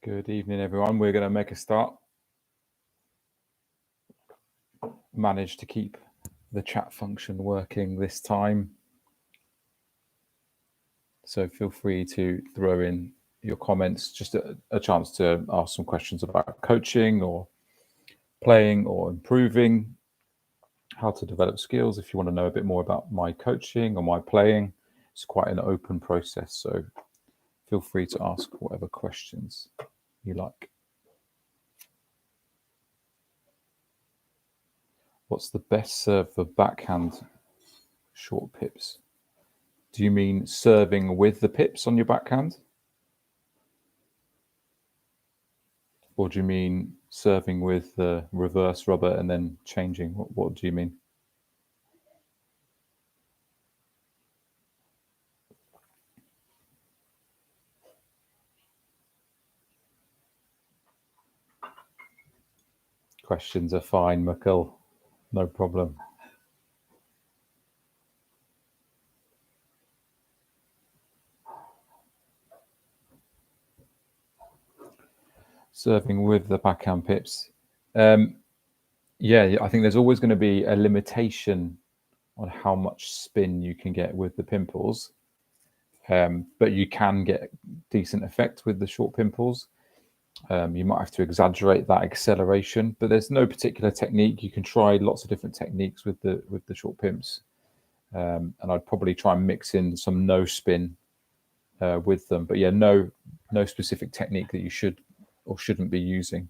Good evening, everyone. We're going to make a start. Managed to keep the chat function working this time. So feel free to throw in your comments, just a chance to ask some questions about coaching or playing or improving, how to develop skills. If you want to know a bit more about my coaching or my playing, it's quite an open process. So feel free to ask whatever questions you like. What's the best serve for backhand short pips? Do you mean serving with the pips on your backhand? Or do you mean serving with the reverse rubber and then changing? What do you mean? Questions are fine, Mikkel. No problem. Serving with the backhand pips. Yeah, I think there's always going to be a limitation on how much spin you can get with the pimples. But you can get decent effect with the short pimples. You might have to exaggerate that acceleration, but there's no particular technique. You can try lots of different techniques with the short pimps, and I'd probably try and mix in some no spin with them. But yeah, no specific technique that you should or shouldn't be using.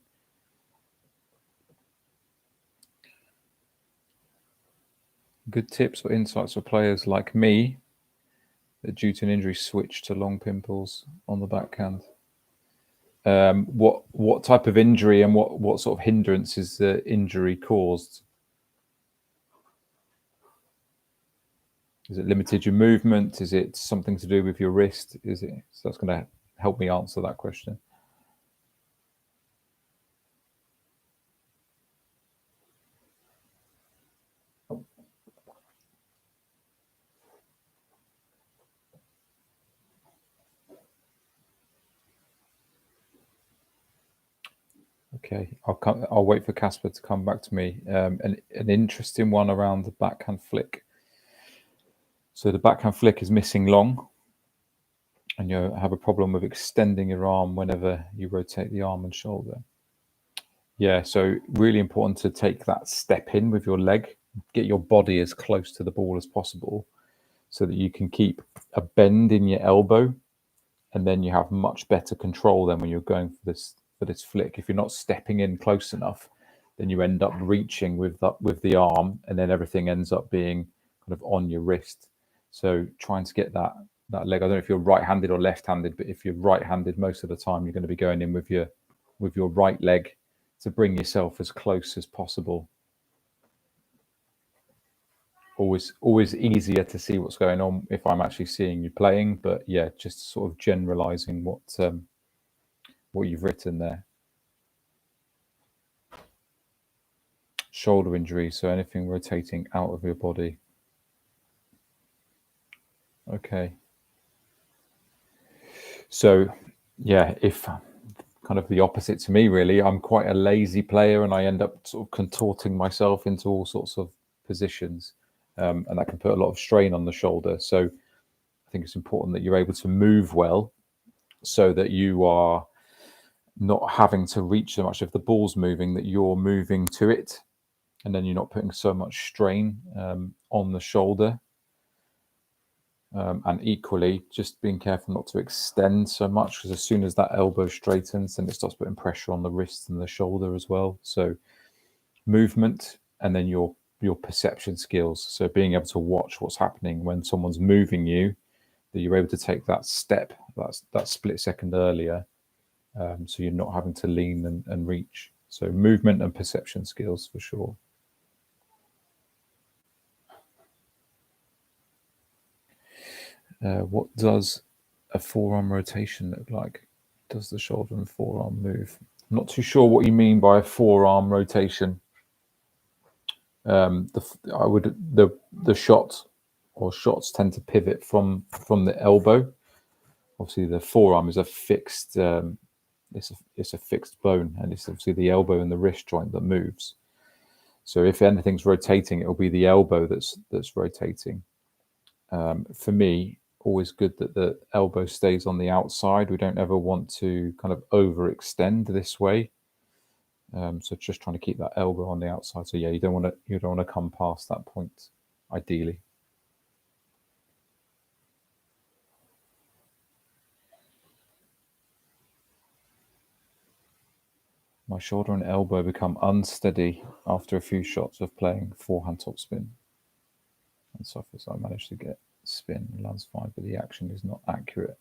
Good tips or insights for players like me that due to an injury switch to long pimples on the backhand. What type of injury and what sort of hindrance is the injury caused? Is it limited your movement? Is it something to do with your wrist? Is it? So that's going to help me answer that question. Okay, I'll wait for Casper to come back to me. An interesting one around the backhand flick. So the backhand flick is missing long, and you have a problem with extending your arm whenever you rotate the arm and shoulder. Yeah, so really important to take that step in with your leg, get your body as close to the ball as possible so that you can keep a bend in your elbow, and then you have much better control then when you're going for this flick. If you're not stepping in close enough, then you end up reaching with the arm, and then everything ends up being kind of on your wrist. So trying to get that leg. I don't know if you're right-handed or left-handed, but if you're right-handed, most of the time you're going to be going in with your right leg to bring yourself as close as possible always easier to see what's going on if I'm actually seeing you playing. But yeah, just sort of generalizing what you've written there. Shoulder injury, so anything rotating out of your body. Okay. So yeah, if kind of the opposite to me, really, I'm quite a lazy player and I end up sort of contorting myself into all sorts of positions, and that can put a lot of strain on the shoulder. So I think it's important that you're able to move well so that you are not having to reach so much. If the ball's moving, that you're moving to it, and then you're not putting so much strain on the shoulder. And equally, just being careful not to extend so much, because as soon as that elbow straightens, then it starts putting pressure on the wrist and the shoulder as well. So movement, and then your perception skills. So being able to watch what's happening when someone's moving you, that you're able to take that step, that split second earlier, so you're not having to lean and reach. So movement and perception skills for sure. What does a forearm rotation look like? Does the shoulder and forearm move? I'm not too sure what you mean by a forearm rotation. The shot or shots tend to pivot from the elbow. Obviously, the forearm is a fixed. It's a fixed bone, and it's obviously the elbow and the wrist joint that moves. So if anything's rotating, it'll be the elbow that's rotating. For me, always good that the elbow stays on the outside. We don't ever want to kind of overextend this way. So just trying to keep that elbow on the outside. So yeah, you don't want to come past that point, ideally. My shoulder and elbow become unsteady after a few shots of playing forehand topspin. And so I managed to get spin, lands fine, but the action is not accurate.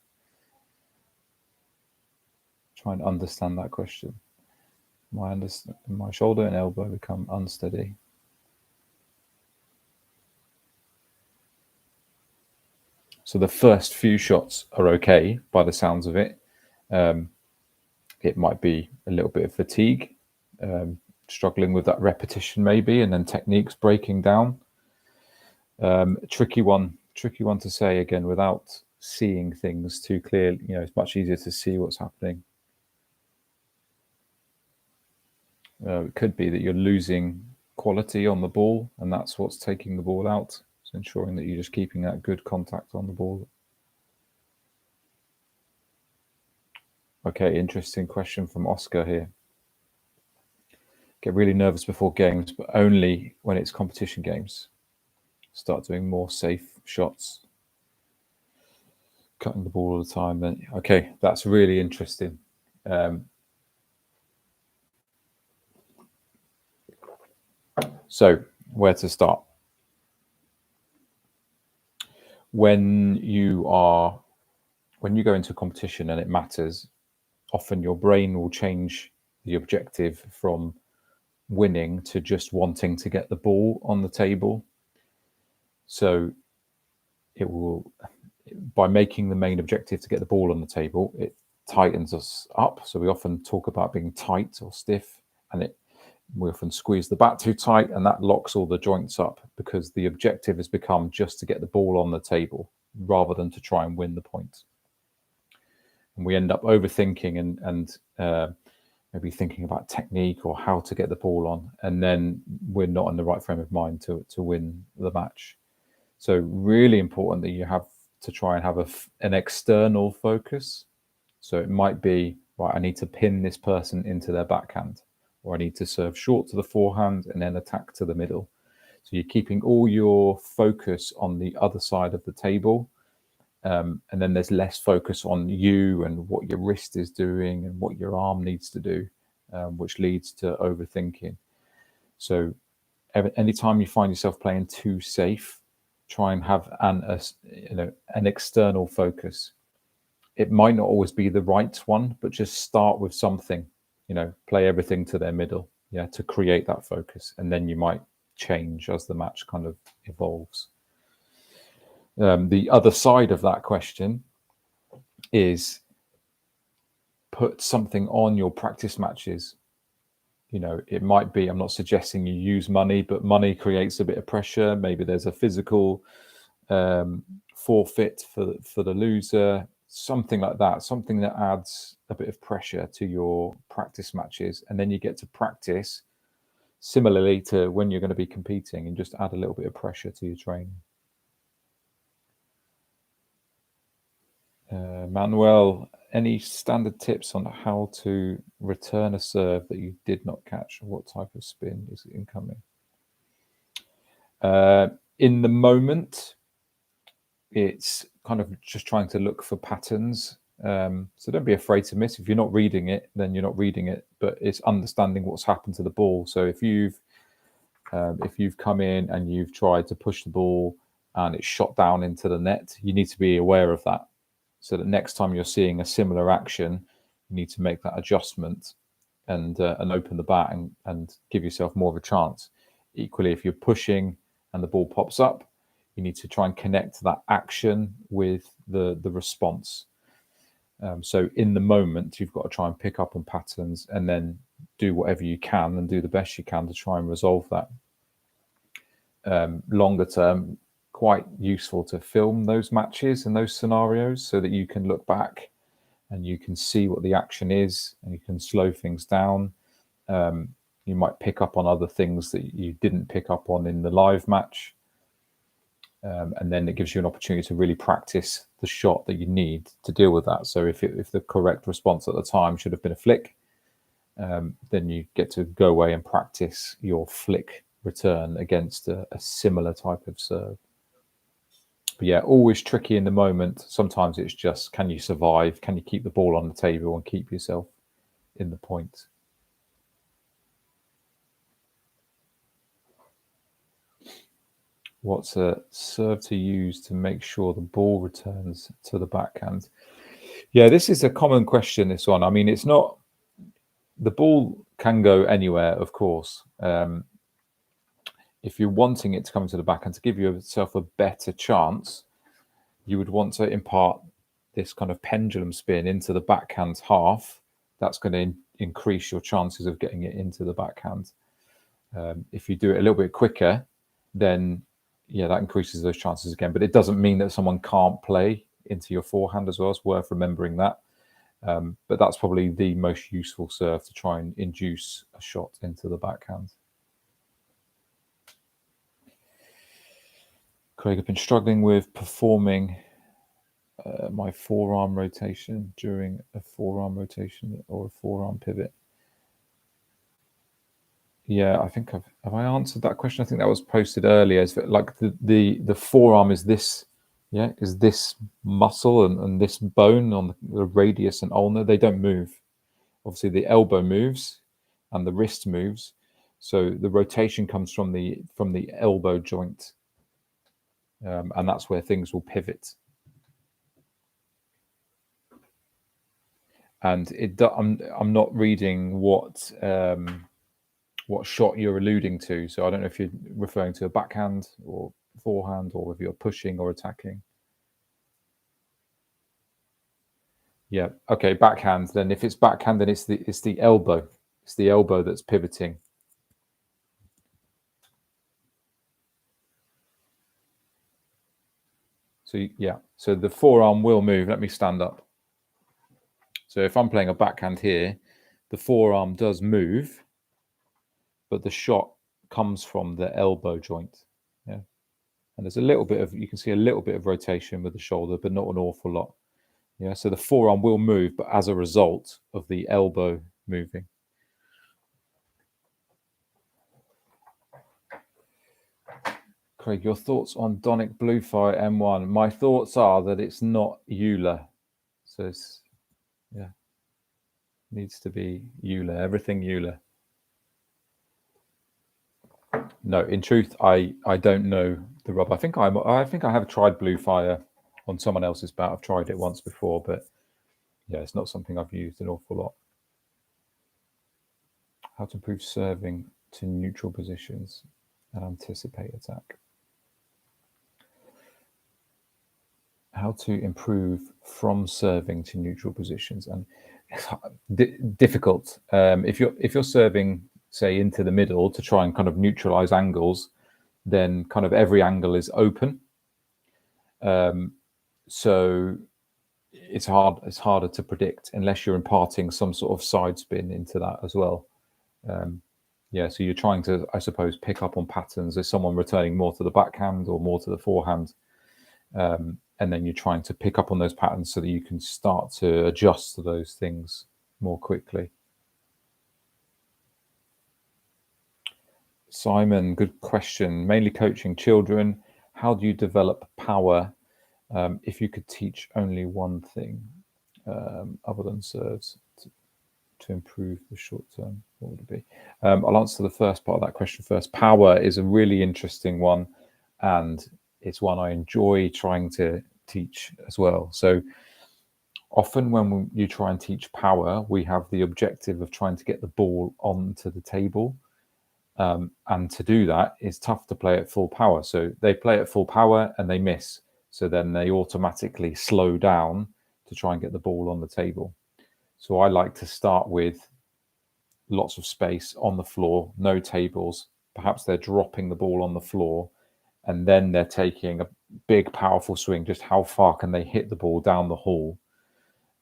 Try and understand that question. My shoulder and elbow become unsteady. So the first few shots are okay by the sounds of it. It might be a little bit of fatigue, struggling with that repetition maybe, and then techniques breaking down. Tricky one to say again without seeing things too clearly. It's much easier to see what's happening. It could be that you're losing quality on the ball, and that's what's taking the ball out. So ensuring that you're just keeping that good contact on the ball. Okay, interesting question from Oscar here. Get really nervous before games, but only when it's competition games. Start doing more safe shots. Cutting the ball all the time. Then okay, that's really interesting. So where to start? When you go into competition and it matters, often your brain will change the objective from winning to just wanting to get the ball on the table. So it will, by making the main objective to get the ball on the table, it tightens us up. So we often talk about being tight or stiff, and we often squeeze the bat too tight, and that locks all the joints up because the objective has become just to get the ball on the table rather than to try and win the point. And we end up overthinking and maybe thinking about technique or how to get the ball on, and then we're not in the right frame of mind to win the match. So really important that you have to try and have an external focus. So it might be, right, I need to pin this person into their backhand, or I need to serve short to the forehand and then attack to the middle. So you're keeping all your focus on the other side of the table. And then there's less focus on you and what your wrist is doing and what your arm needs to do, which leads to overthinking. So anytime you find yourself playing too safe, try and have an external focus. It might not always be the right one, but just start with something. Play everything to their middle, to create that focus, and then you might change as the match kind of evolves. The other side of that question is put something on your practice matches. You know, it might be, I'm not suggesting you use money, but money creates a bit of pressure. Maybe there's a physical forfeit for the loser, something like that, something that adds a bit of pressure to your practice matches. And then you get to practice similarly to when you're going to be competing, and just add a little bit of pressure to your training. Manuel, any standard tips on how to return a serve that you did not catch? What type of spin is incoming? In the moment, it's kind of just trying to look for patterns. So don't be afraid to miss. If you're not reading it, then you're not reading it, but it's understanding what's happened to the ball. So if you've come in and you've tried to push the ball and it's shot down into the net, you need to be aware of that. So that next time you're seeing a similar action, you need to make that adjustment and open the bat and give yourself more of a chance. Equally, if you're pushing and the ball pops up, you need to try and connect that action with the response. So in the moment, you've got to try and pick up on patterns and then do whatever you can and do the best you can to try and resolve that. Longer term, quite useful to film those matches and those scenarios so that you can look back and you can see what the action is and you can slow things down. You might pick up on other things that you didn't pick up on in the live match. And then it gives you an opportunity to really practice the shot that you need to deal with that. So if the correct response at the time should have been a flick, then you get to go away and practice your flick return against a similar type of serve. But yeah, always tricky in the moment. Sometimes it's just, can you survive? Can you keep the ball on the table and keep yourself in the point? What's a serve to use to make sure the ball returns to the backhand? Yeah, this is a common question, this one. I mean, it's not, the ball can go anywhere, of course. If you're wanting it to come to the backhand to give yourself a better chance, you would want to impart this kind of pendulum spin into the backhand half. That's going to increase your chances of getting it into the backhand. If you do it a little bit quicker, then yeah, that increases those chances again. But it doesn't mean that someone can't play into your forehand as well. It's worth remembering that. But that's probably the most useful serve to try and induce a shot into the backhand. Craig, I've been struggling with performing my forearm rotation during a forearm rotation or a forearm pivot. Yeah, I think have I answered that question? I think that was posted earlier. Is that like the forearm is this, yeah, is this muscle and this bone on the radius and ulnar, they don't move. Obviously, the elbow moves and the wrist moves, so the rotation comes from the elbow joint, and that's where things will pivot. And I'm not reading what shot you're alluding to, so I don't know if you're referring to a backhand or forehand, or if you're pushing or attacking. Yeah, okay, backhand. Then if it's backhand, then it's the elbow. It's the elbow that's pivoting. So yeah, so the forearm will move. Let me stand up. So if I'm playing a backhand here, the forearm does move, but the shot comes from the elbow joint. Yeah, and there's a little bit of, you can see a little bit of rotation with the shoulder, but not an awful lot. Yeah, so the forearm will move, but as a result of the elbow moving. Craig, your thoughts on Donic Bluefire M1? My thoughts are that it's not Euler. So it's, yeah, needs to be Euler, everything Euler. No, in truth, I don't know the rub. I think I have tried Bluefire on someone else's bat. I've tried it once before, but yeah, it's not something I've used an awful lot. How to improve serving to neutral positions? and anticipate attack. How to improve from serving to neutral positions, and difficult. If you're serving, say, into the middle to try and kind of neutralize angles, then kind of every angle is open. So it's harder to predict unless you're imparting some sort of side spin into that as well. So you're trying to, I suppose, pick up on patterns. Is someone returning more to the backhand or more to the forehand? And then you're trying to pick up on those patterns so that you can start to adjust to those things more quickly. Simon, good question. Mainly coaching children. How do you develop power? If you could teach only one thing other than serves to improve the short term, what would it be? I'll answer the first part of that question first. Power is a really interesting one, and it's one I enjoy trying to teach as well. So often when you try and teach power, we have the objective of trying to get the ball onto the table. And to do that, it's tough to play at full power. So they play at full power and they miss. So then they automatically slow down to try and get the ball on the table. So I like to start with lots of space on the floor, no tables. Perhaps they're dropping the ball on the floor, and then they're taking a big, powerful swing. Just how far can they hit the ball down the hall?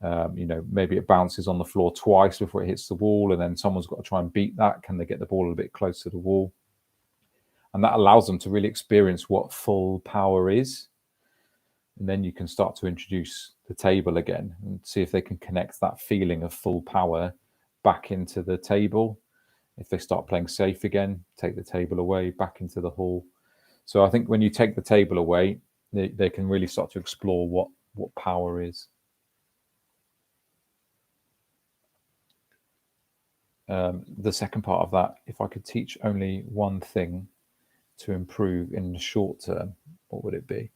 Maybe it bounces on the floor twice before it hits the wall, and then someone's got to try and beat that. Can they get the ball a little bit close to the wall? And that allows them to really experience what full power is. And then you can start to introduce the table again and see if they can connect that feeling of full power back into the table. If they start playing safe again, take the table away, back into the hall. So I think when you take the table away, they can really start to explore what power is. The second part of that, if I could teach only one thing to improve in the short term, what would it be?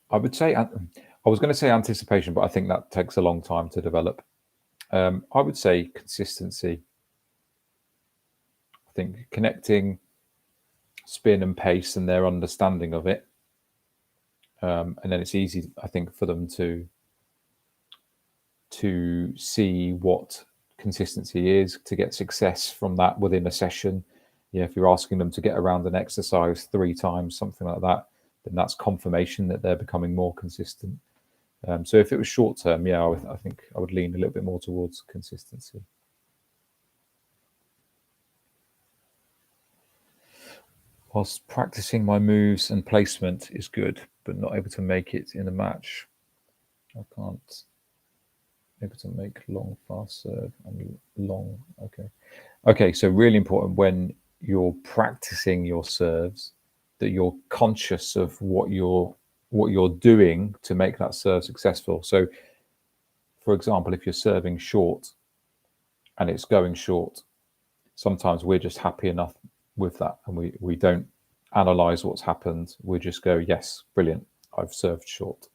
I would say, I was going to say anticipation, but I think that takes a long time to develop. I would say consistency. I think connecting spin and pace and their understanding of it. And then it's easy, I think, for them to see what consistency is, to get success from that within a session. If you're asking them to get around an exercise 3 times, something like that, then that's confirmation that they're becoming more consistent. So if it was short term, I think I would lean a little bit more towards consistency. Whilst practicing my moves and placement is good, but not able to make it in a match. I can't able to make long, fast serve and long. Okay. So really important when you're practicing your serves that you're conscious of what you're doing to make that serve successful. So, for example, if you're serving short and it's going short, sometimes we're just happy enough with that, and we don't analyze what's happened. We just go, yes, brilliant, I've served short.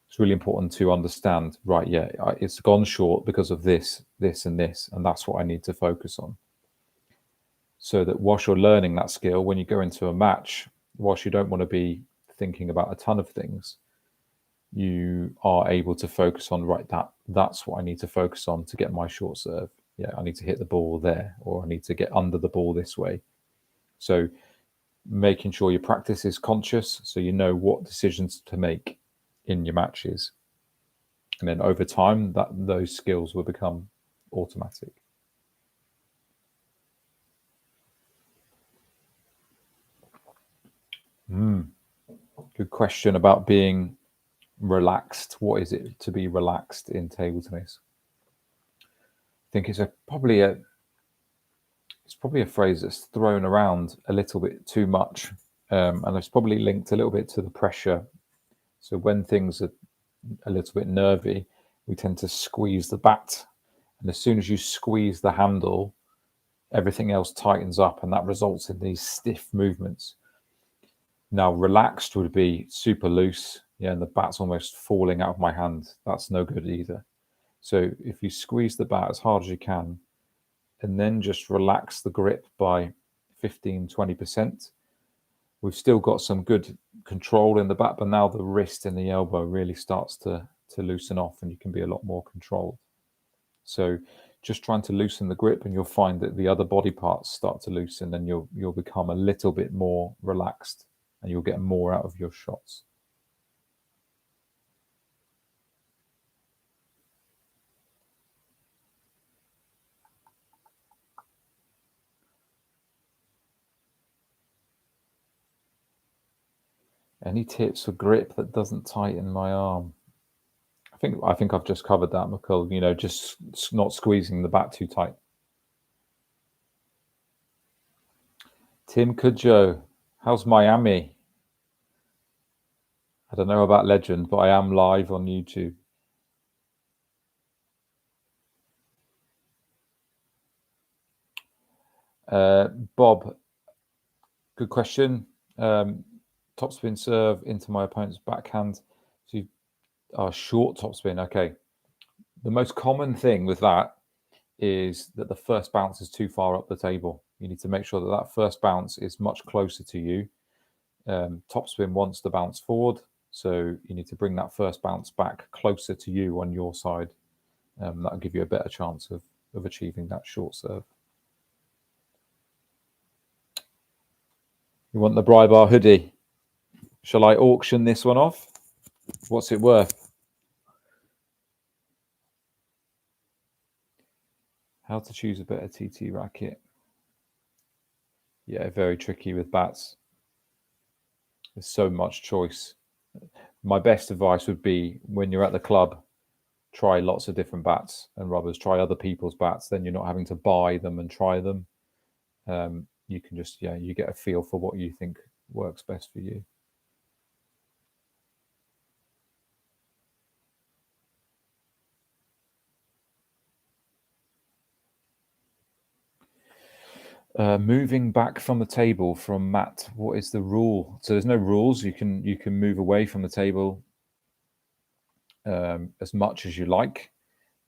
It's really important to understand, right, it's gone short because of this, and this, and that's what I need to focus on. So that whilst you're learning that skill, when you go into a match, whilst you don't want to be thinking about a ton of things, you are able to focus on, right, that's what I need to focus on to get my short serve. I need to hit the ball there, or I need to get under the ball this way. So making sure your practice is conscious, so you know what decisions to make in your matches, and then over time those skills will become automatic. Good question about being relaxed. What is it to be relaxed in table tennis? I think it's probably a phrase that's thrown around a little bit too much, and it's probably linked a little bit to the pressure. So when things are a little bit nervy, we tend to squeeze the bat, and as soon as you squeeze the handle, everything else tightens up, and that results in these stiff movements. Now, relaxed would be super loose, and the bat's almost falling out of my hand. That's no good either. So if you squeeze the bat as hard as you can, and then just relax the grip by 15-20%. We've still got some good control in the back, but now the wrist and the elbow really starts to loosen off, and you can be a lot more controlled. So just trying to loosen the grip, and you'll find that the other body parts start to loosen, and you'll become a little bit more relaxed, and you'll get more out of your shots. Any tips for grip that doesn't tighten my arm? I think I've just covered that, McCall. You know, just not squeezing the bat too tight. Tim Kudjoe, how's Miami? I don't know about Legend, but I am live on YouTube. Bob, good question. Topspin serve into my opponent's backhand. So short topspin. Okay. The most common thing with that is that the first bounce is too far up the table. You need to make sure that that first bounce is much closer to you. Topspin wants to bounce forward, so you need to bring that first bounce back closer to you on your side. That'll give you a better chance of achieving that short serve. You want the Brybar hoodie? Shall I auction this one off? What's it worth? How to choose a better TT racket? Yeah, very tricky with bats. There's so much choice. My best advice would be, when you're at the club, try lots of different bats and rubbers. Try other people's bats. Then you're not having to buy them and try them. You can just, you get a feel for what you think works best for you. Moving back from the table from Matt. What is the rule? So there's no rules. You can move away from the table as much as you like.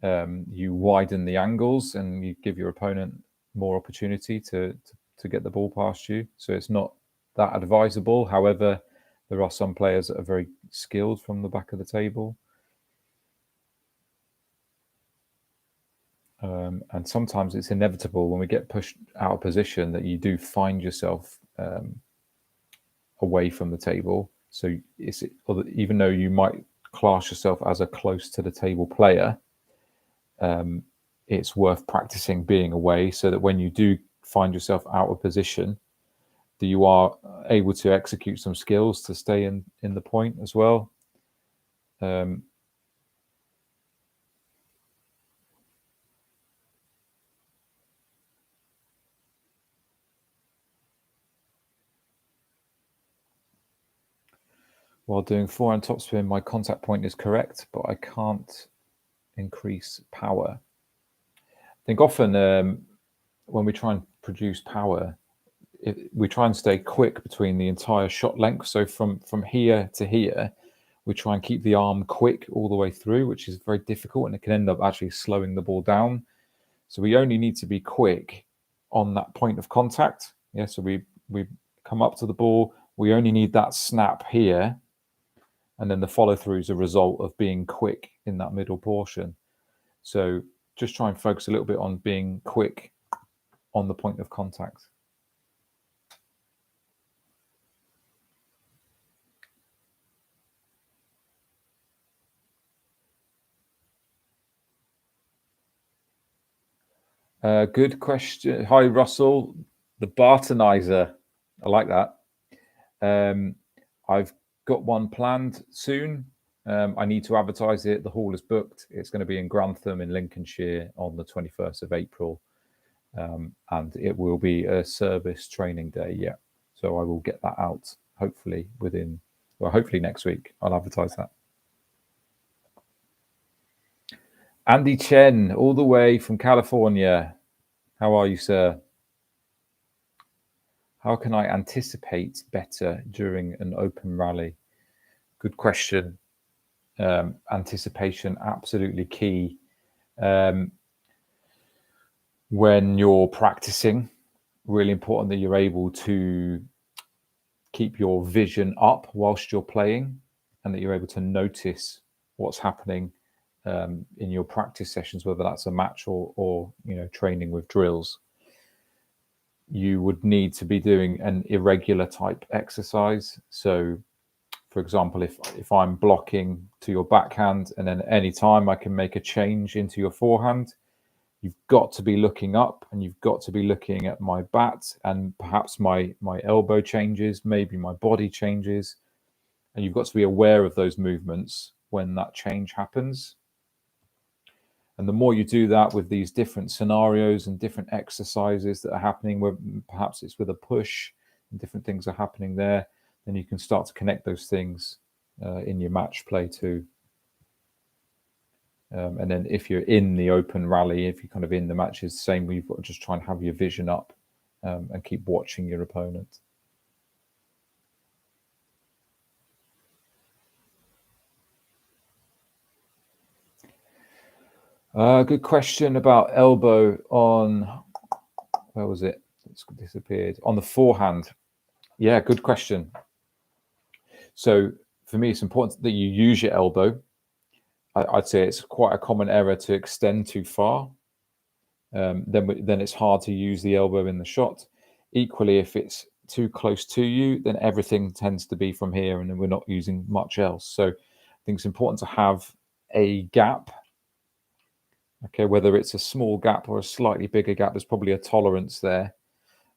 You widen the angles and you give your opponent more opportunity to get the ball past you. So it's not that advisable. However, there are some players that are very skilled from the back of the table. And sometimes it's inevitable when we get pushed out of position that you do find yourself away from the table. So even though you might class yourself as a close to the table player, it's worth practicing being away, so that when you do find yourself out of position, that you are able to execute some skills to stay in the point as well. While doing forehand topspin, my contact point is correct, but I can't increase power. I think often when we try and produce power, we try and stay quick between the entire shot length. So from here to here, we try and keep the arm quick all the way through, which is very difficult, and it can end up actually slowing the ball down. So we only need to be quick on that point of contact. Yeah, so we come up to the ball, we only need that snap here, and then the follow through is a result of being quick in that middle portion. So just try and focus a little bit on being quick on the point of contact. Good question. Hi, Russell. The Bartonizer. I like that. I've got one planned soon. I need to advertise it. The hall is booked. It's going to be in Grantham in Lincolnshire on the 21st of April. And it will be a service training day. Yeah. So I will get that out hopefully hopefully next week. I'll advertise that. Andy Chen, all the way from California. How are you, sir? How can I anticipate better during an open rally? Good question. Anticipation, absolutely key. When you're practicing, really important that you're able to keep your vision up whilst you're playing, and that you're able to notice what's happening in your practice sessions, whether that's a match or training with drills. You would need to be doing an irregular type exercise. So, for example, if I'm blocking to your backhand, and then any time I can make a change into your forehand, you've got to be looking up, and you've got to be looking at my bat, and perhaps my elbow changes, maybe my body changes, and you've got to be aware of those movements when that change happens. And the more you do that with these different scenarios and different exercises that are happening, where perhaps it's with a push and different things are happening there, then you can start to connect those things in your match play too. And then if you're in the open rally, if you're kind of in the matches, same, you've got to just try and have your vision up and keep watching your opponent. Good question about elbow on, where was it? It's disappeared. On the forehand. Yeah, good question. So for me, it's important that you use your elbow. I'd say it's quite a common error to extend too far. Then it's hard to use the elbow in the shot. Equally, if it's too close to you, then everything tends to be from here, and then we're not using much else. So I think it's important to have a gap. Okay, whether it's a small gap or a slightly bigger gap, there's probably a tolerance there.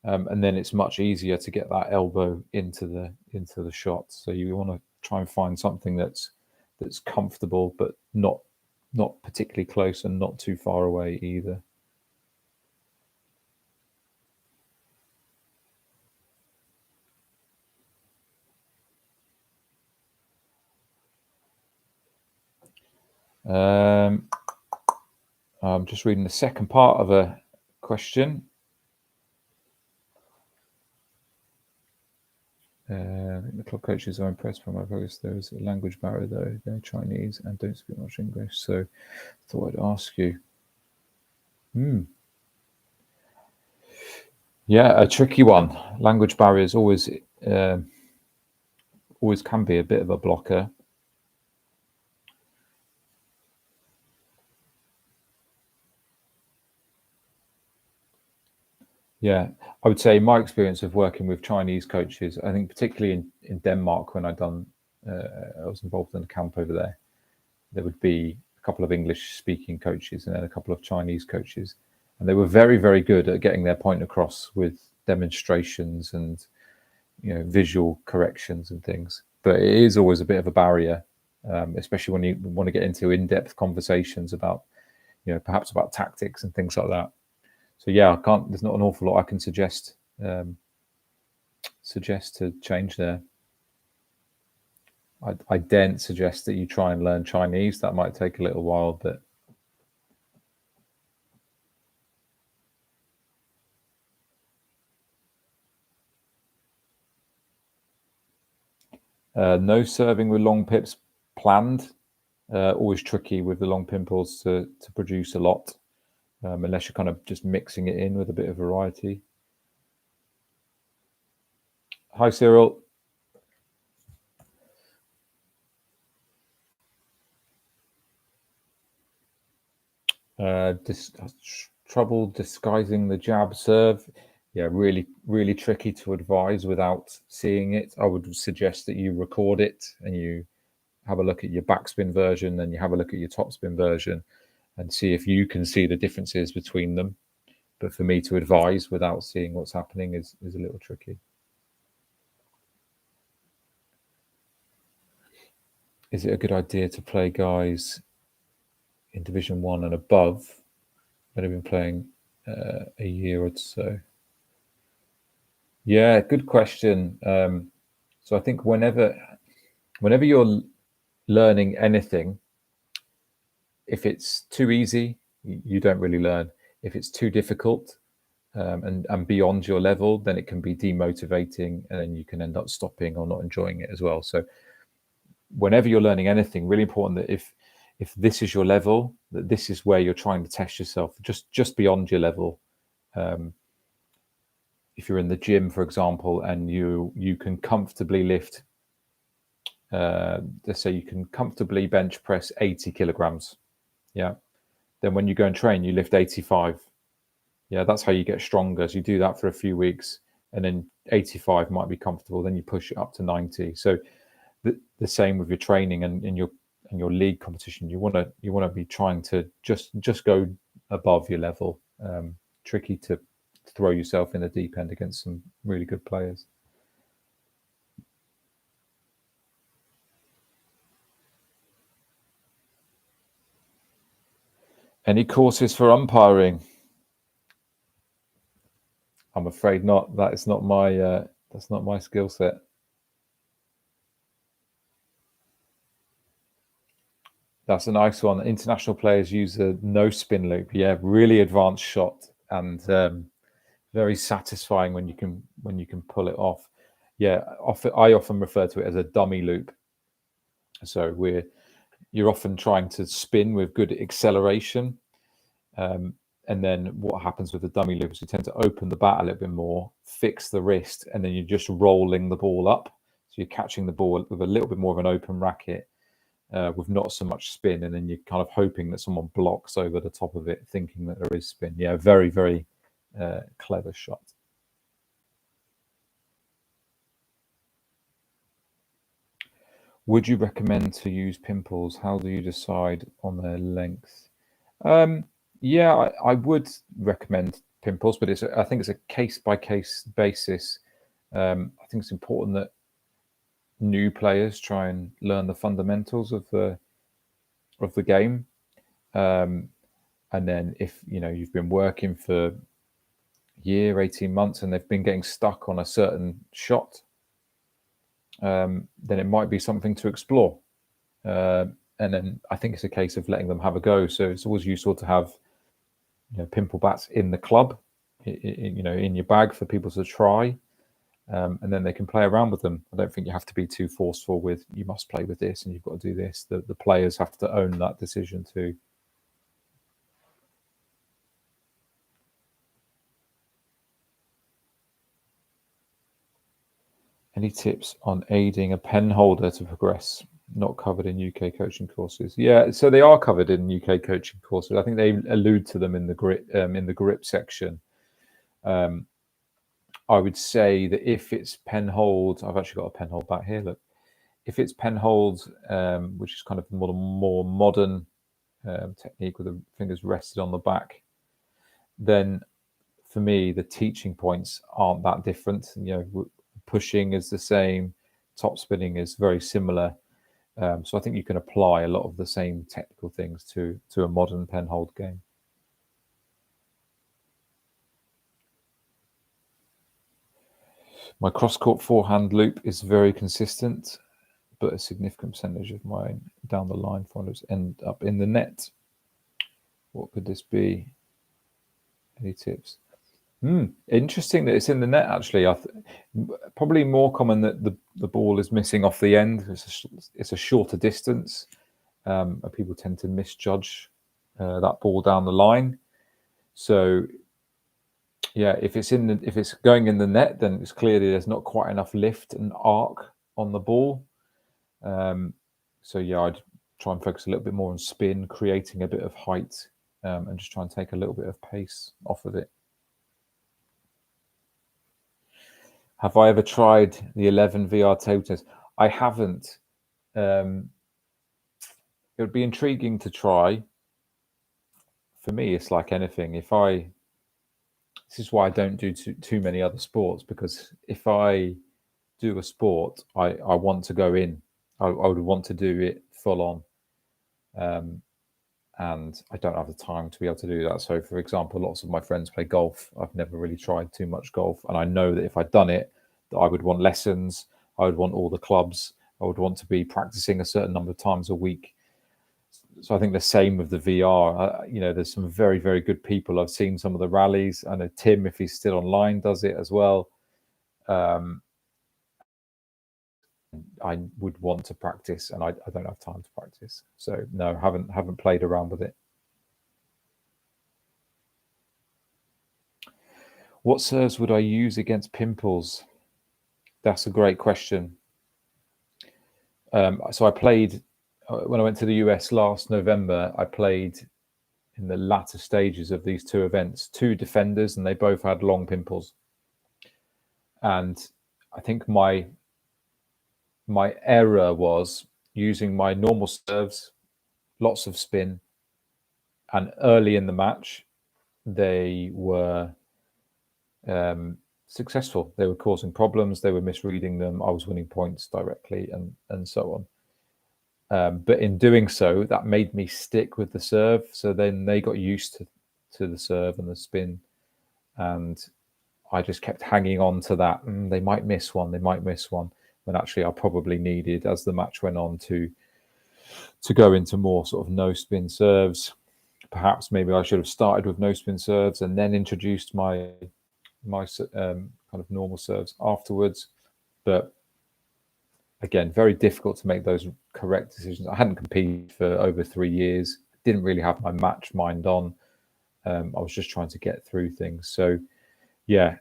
And then it's much easier to get that elbow into the shot. So you want to try and find something that's comfortable, but not particularly close and not too far away either. I'm just reading the second part of a question. I think the club coaches are impressed by my progress. There is a language barrier, though. They're Chinese and don't speak much English. So I thought I'd ask you. Yeah, a tricky one. Language barriers always can be a bit of a blocker. Yeah, I would say my experience of working with Chinese coaches, I think particularly in Denmark, when I was involved in a camp over there, there would be a couple of English-speaking coaches and then a couple of Chinese coaches, and they were very, very good at getting their point across with demonstrations and visual corrections and things. But it is always a bit of a barrier, especially when you want to get into in-depth conversations about, perhaps about tactics and things like that. So yeah, there's not an awful lot I can suggest to change there. I daren't suggest that you try and learn Chinese. That might take a little while, but no serving with long pips planned. Always tricky with the long pimples to produce a lot, unless you're kind of just mixing it in with a bit of variety. Hi, Cyril. Trouble disguising the jab serve. Yeah, really, really tricky to advise without seeing it. I would suggest that you record it and you have a look at your backspin version and you have a look at your topspin version and see if you can see the differences between them. But for me to advise without seeing what's happening is a little tricky. Is it a good idea to play guys in Division 1 and above that have been playing a year or so? Yeah, good question. So I think whenever you're learning anything, if it's too easy, you don't really learn. If it's too difficult and beyond your level, then it can be demotivating, and then you can end up stopping or not enjoying it as well. So whenever you're learning anything, really important that if this is your level, that this is where you're trying to test yourself, just beyond your level, if you're in the gym, for example, and you can comfortably lift, let's say you can comfortably bench press 80 kilograms, yeah, then when you go and train, you lift 85. Yeah, that's how you get stronger. So you do that for a few weeks, and then 85 might be comfortable. Then you push it up to 90. So the same with your training and in your league competition. You want to be trying to just go above your level. Tricky to throw yourself in the deep end against some really good players. Any courses for umpiring? I'm afraid not. That's not my skill set. That's a nice one. International players use a no spin loop. Yeah, really advanced shot, and very satisfying when you can pull it off. Yeah, I often refer to it as a dummy loop. So you're often trying to spin with good acceleration, and then what happens with the dummy loop is you tend to open the bat a little bit more, fix the wrist, and then you're just rolling the ball up. So you're catching the ball with a little bit more of an open racket, with not so much spin, and then you're kind of hoping that someone blocks over the top of it, thinking that there is spin. Yeah, very, very clever shot. Would you recommend to use pimples? How do you decide on their length? Yeah, I would recommend pimples, but I think it's a case-by-case basis. I think it's important that new players try and learn the fundamentals of the game. And then if you've been working for a year, 18 months, and they've been getting stuck on a certain shot, then it might be something to explore. And then I think it's a case of letting them have a go. So it's always useful to have pimple bats in the club, in your bag for people to try, and then they can play around with them. I don't think you have to be too forceful with you must play with this and you've got to do this. The players have to own that decision too. Any tips on aiding a pen holder to progress? Not covered in UK coaching courses. Yeah, so they are covered in UK coaching courses. I think they allude to them in the grip section. I would say that if it's pen hold, I've actually got a pen hold back here. Look, if it's pen hold, which is kind of more modern technique with the fingers rested on the back, then for me the teaching points aren't that different. Pushing is the same, top spinning is very similar. So I think you can apply a lot of the same technical things to a modern pen hold game. My cross-court forehand loop is very consistent, but a significant percentage of mine down the line forehanders end up in the net. What could this be? Any tips? Interesting that it's in the net, actually. Probably more common that the ball is missing off the end. It's a shorter distance. People tend to misjudge that ball down the line. So yeah, if it's going in the net, then it's clearly there's not quite enough lift and arc on the ball. So yeah, I'd try and focus a little bit more on spin, creating a bit of height, and just try and take a little bit of pace off of it. Have I ever tried the 11 VR table tennis? I haven't. It would be intriguing to try. For me, it's like anything. This is why I don't do too many other sports, because if I do a sport, I want to go in. I would want to do it full on. And I don't have the time to be able to do that. So, for example, lots of my friends play golf. I've never really tried too much golf, and I know that if I'd done it, that I would want lessons. I would want all the clubs. I would want to be practicing a certain number of times a week. So I think the same with the VR. There's some very, very good people. I've seen some of the rallies. I know Tim, if he's still online, does it as well. I would want to practice, and I don't have time to practice. So no, haven't played around with it. What serves would I use against pimples? That's a great question. So I played when I went to the US last November. I played in the latter stages of these two events, two defenders, and they both had long pimples. And I think my error was using my normal serves, lots of spin, and early in the match they were successful. They were causing problems. They were misreading them. I was winning points directly, and so on. But in doing so, that made me stick with the serve. So then they got used to the serve and the spin, and I just kept hanging on to that. They might miss one. They might miss one. When actually I probably needed, as the match went on, to go into more sort of no spin serves. Perhaps maybe I should have started with no spin serves and then introduced my kind of normal serves afterwards. But again, very difficult to make those correct decisions. I hadn't competed for over 3 years. Didn't really have my match mind on. I was just trying to get through things. So yeah,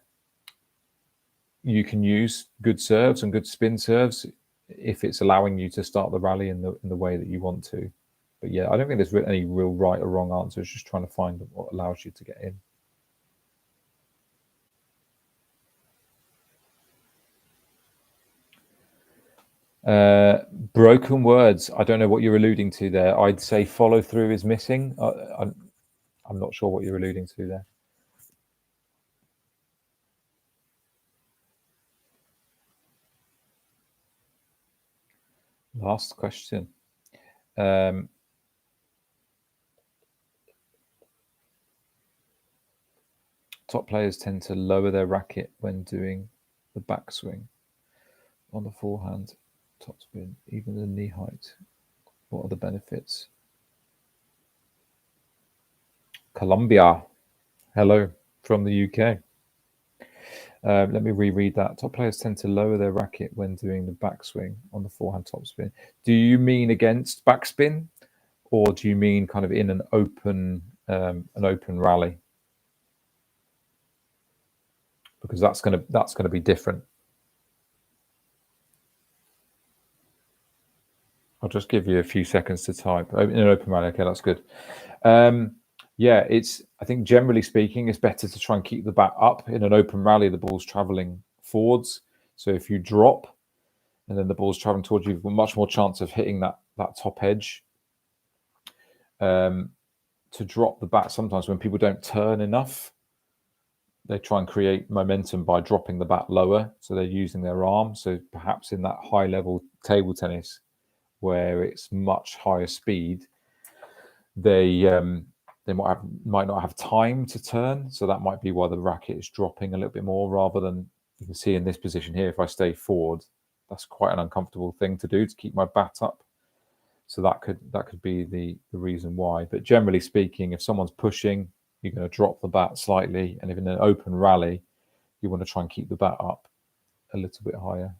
you can use good serves and good spin serves if it's allowing you to start the rally in the way that you want to. But yeah, I don't think there's any real right or wrong answer. It's just trying to find what allows you to get in. Broken words. I don't know what you're alluding to there. I'd say follow through is missing. I'm not sure what you're alluding to there. Last question. Top players tend to lower their racket when doing the backswing on the forehand, topspin, even the knee height. What are the benefits? Colombia. Hello from the UK. Let me reread that. Top players tend to lower their racket when doing the backswing on the forehand topspin. Do you mean against backspin, or do you mean kind of in an open rally? Because that's gonna be different. I'll just give you a few seconds to type in an open rally. Okay, that's good. Yeah, I think generally speaking, it's better to try and keep the bat up. In an open rally, the ball's traveling forwards. So if you drop and then the ball's traveling towards you, you've got much more chance of hitting that top edge. To drop the bat, sometimes when people don't turn enough, they try and create momentum by dropping the bat lower. So they're using their arm. So perhaps in that high level table tennis, where it's much higher speed, they might not have time to turn. So that might be why the racket is dropping a little bit more, rather than, you can see in this position here, if I stay forward, that's quite an uncomfortable thing to do, to keep my bat up. So that could be the reason why. But generally speaking, if someone's pushing, you're going to drop the bat slightly. And if in an open rally, you want to try and keep the bat up a little bit higher.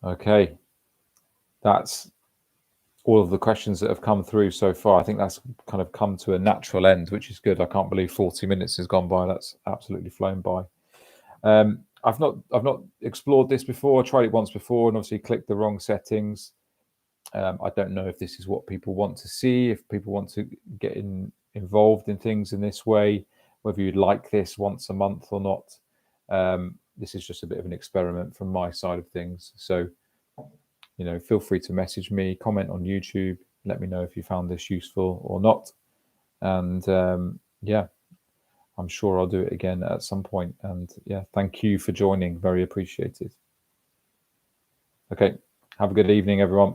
Okay. That's all of the questions that have come through so far. I think that's kind of come to a natural end, which is good. I can't believe 40 minutes has gone by. That's absolutely flown by. I've not explored this before. I tried it once before and obviously clicked the wrong settings. I don't know if this is what people want to see, if people want to get involved in things in this way, whether you'd like this once a month or not. This is just a bit of an experiment from my side of things. So, feel free to message me, comment on YouTube, let me know if you found this useful or not. And yeah, I'm sure I'll do it again at some point. And yeah, thank you for joining. Very appreciated. Okay, have a good evening, everyone.